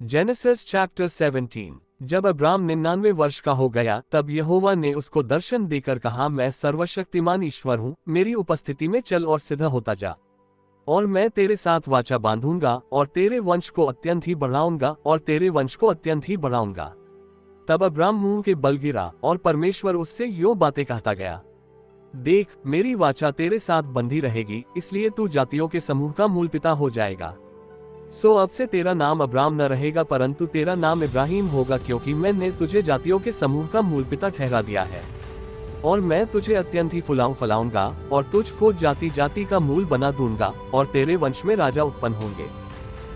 Genesis chapter 17। जब Abram 99 वर्ष का हो गया तब यहोवा ने उसको दर्शन देकर कहा, मैं सर्वशक्तिमान ईश्वर हूँ, मेरी उपस्थिति में चल और सीधा होता जा, और मैं तेरे साथ वाचा बांधूंगा और तेरे वंश को अत्यंत ही बढ़ाऊंगा और तेरे वंश को अत्यंत ही बढ़ाऊंगा। तब अब्राम मुंह के बल गिरा और परमेश्वर उससे यो बातें कहता गया, देख, मेरी वाचा तेरे साथ बंधी रहेगी, इसलिए तू जातियों के समूह का मूल पिता हो जाएगा। सो अब से तेरा नाम अब्राम न रहेगा परंतु तेरा नाम इब्राहिम होगा, क्योंकि मैंने तुझे जातियों के समूह का मूल पिता ठहरा दिया है। और मैं तुझे अत्यंत ही फुलाऊंगा और तुझको जाति जाति का मूल बना दूंगा और तेरे वंश में राजा उत्पन्न होंगे।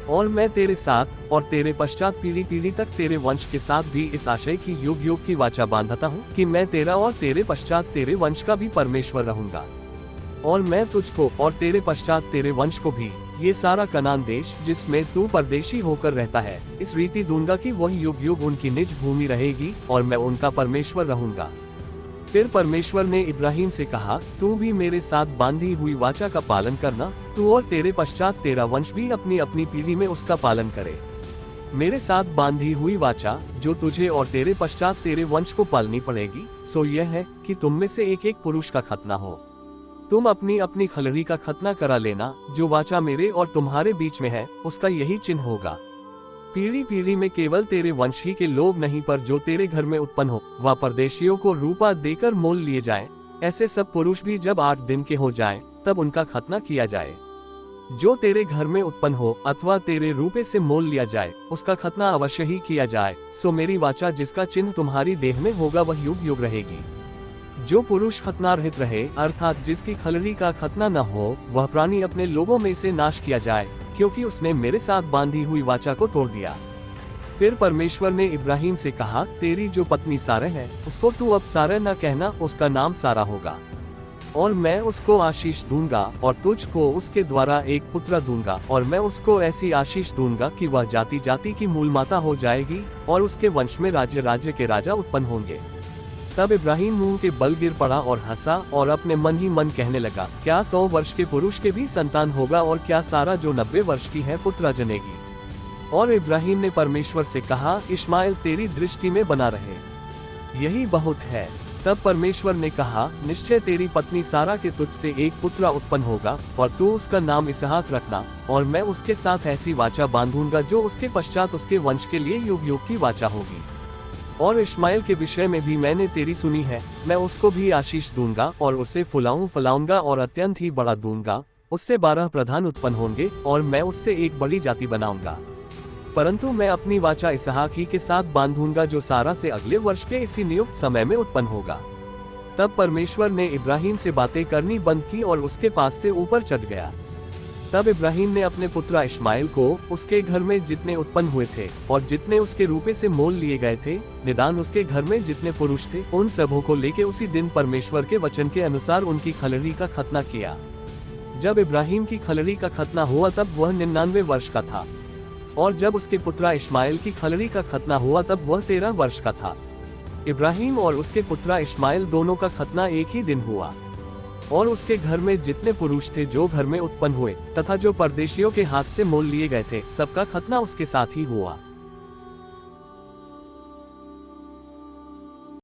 और मैं तेरे साथ और तेरे पश्चात पीढ़ी पीढ़ी तक तेरे वंश के साथ भी इस आशय की युग युग की वाचा बांधता हूँ कि मैं तेरा और तेरे पश्चात तेरे वंश का भी परमेश्वर रहूंगा। और मैं तुझको और तेरे पश्चात तेरे वंश को भी ये सारा कनान देश जिसमें तू परदेशी होकर रहता है इस रीति दूंगा कि वही युग युग उनकी निज भूमि रहेगी और मैं उनका परमेश्वर रहूंगा। फिर परमेश्वर ने इब्राहिम से कहा, तू भी मेरे साथ बांधी हुई वाचा का पालन करना, तू और तेरे पश्चात तेरा वंश भी अपनी अपनी पीढ़ी में उसका पालन करे। मेरे साथ बांधी हुई वाचा जो तुझे और तेरे पश्चात तेरे वंश को पालनी पड़ेगी सो यह है कि तुम में से एक एक पुरुष का खतना हो। तुम अपनी अपनी खलड़ी का खतना करा लेना, जो वाचा मेरे और तुम्हारे बीच में है उसका यही चिन्ह होगा। पीढ़ी पीढ़ी में केवल तेरे वंश ही के लोग नहीं पर जो तेरे घर में उत्पन्न हो वह परदेशियों को रूपा देकर मोल लिए जाएं। ऐसे सब पुरुष भी जब 8 दिन के हो जाएं, तब उनका खतना किया जाए। जो तेरे घर में उत्पन्न हो अथवा तेरे रूपे से मोल लिया जाए उसका खतना अवश्य ही किया जाए। सो मेरी वाचा जिसका चिन्ह तुम्हारी देह में होगा वह युग युग रहेगी। जो पुरुष खतना रहित रहे अर्थात जिसकी खलड़ी का खतना न हो वह प्राणी अपने लोगों में से नाश किया जाए, क्योंकि उसने मेरे साथ बांधी हुई वाचा को तोड़ दिया। फिर परमेश्वर ने इब्राहिम से कहा, तेरी जो पत्नी सारा है उसको तू अब सारा न कहना, उसका नाम सारा होगा। और मैं उसको आशीष दूंगा और तुझको उसके द्वारा एक पुत्र दूंगा, और मैं उसको ऐसी आशीष दूंगा कि वह जाति जाति की मूल माता हो जाएगी और उसके वंश में राज्य राज्य के राजा उत्पन्न होंगे। तब इब्राहिम मुंह के बल गिर पड़ा और हंसा और अपने मन ही मन कहने लगा, क्या 100 वर्ष के पुरुष के भी संतान होगा, और क्या सारा जो 90 वर्ष की है पुत्र जनेगी। और इब्राहिम ने परमेश्वर से कहा, इश्माएल तेरी दृष्टि में बना रहे, यही बहुत है। तब परमेश्वर ने कहा, निश्चय तेरी पत्नी सारा के तुझसे एक पुत्र उत्पन्न होगा और तू उसका नाम इसहाक रखना, और मैं उसके साथ ऐसी वाचा बांधूंगा जो उसके पश्चात उसके वंश के लिए युग युग की वाचा होगी। और इश्माएल के विषय में भी मैंने तेरी सुनी है, मैं उसको भी आशीष दूंगा और उसे फुलाऊंगा और अत्यंत ही बड़ा दूंगा। उससे 12 प्रधान उत्पन्न होंगे और मैं उससे एक बड़ी जाति बनाऊंगा। परंतु मैं अपनी वाचा इसहाक ही के साथ बांधूंगा जो सारा से अगले वर्ष के इसी नियुक्त समय में उत्पन्न होगा। तब परमेश्वर ने इब्राहिम से बातें करनी बंद की और उसके पास से ऊपर चढ़ गया। तब इब्राहिम ने अपने पुत्र इश्माएल को उसके घर में जितने उत्पन्न हुए थे और जितने उसके रूपे से मोल लिए गए थे, निदान उसके घर में जितने पुरुष थे, उन सबों को लेके उसी दिन परमेश्वर के वचन के अनुसार उनकी खलड़ी का खतना किया। जब इब्राहिम की खलड़ी का खतना हुआ तब वह 99 वर्ष का था, और जब उसके पुत्र इश्माएल की खलड़ी का खतना हुआ तब वह 13 वर्ष का था। इब्राहिम और उसके पुत्र इश्माएल दोनों का खतना एक ही दिन हुआ। और उसके घर में जितने पुरुष थे जो घर में उत्पन्न हुए तथा जो परदेशियों के हाथ से मोल लिए गए थे, सबका खतना उसके साथ ही हुआ।